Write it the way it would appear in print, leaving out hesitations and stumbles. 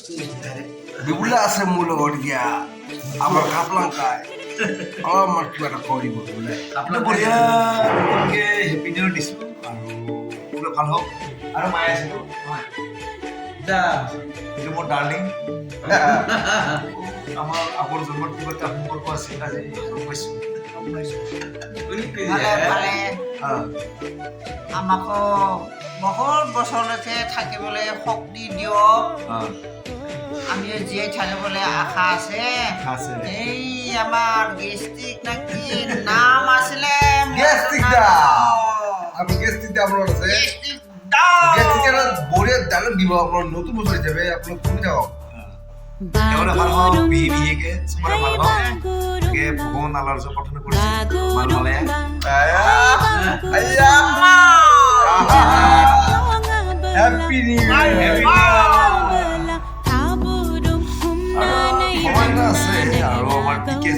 বিপুলা আছে মোৰ লগত এতিয়া আমাৰ কাপলাংকাই আমাৰ কিবা এটা কৰিব বোলে আপোনাক বঢ়িয়া আপোনালোকে হেপী নিউ ইয়াৰ দিছোঁ আৰু পুৰা ভাল হওক আৰু মায়ে আছে এইটো মোৰ ডাৰ্লিং আমাৰ আগৰ জন্মৰ কিবা এটা সম্পৰ্ক আছিল আজি গম পাইছোঁ আমাকো বহুত বছৰলৈকে থাকিবলৈ শক্তি দিয়ক আমি জীয়াই থাকিবলৈ আশা আছে এই আমাৰ গেষ্টিক নে কি নাম আছিলে গেষ্টিক দা আমি গেষ্টিক দা আপোনাৰ আছে গেষ্টিক দা বঢ়িয়া ডায়লগ দিব আপোনাৰ নতুন বছৰ হিচাপে আপোনাক শুনি থাকক এওঁৰে ভাল হওক বিহেকে চবৰে ভাল হওক তাকে ভগৱান আল্লাহৰ ওচৰত প্ৰাৰ্থনা কৰিছোঁ ভাল হ'লে হ্যাপি নিউ ইয়াৰ আছে আৰু আমাৰ টিকেট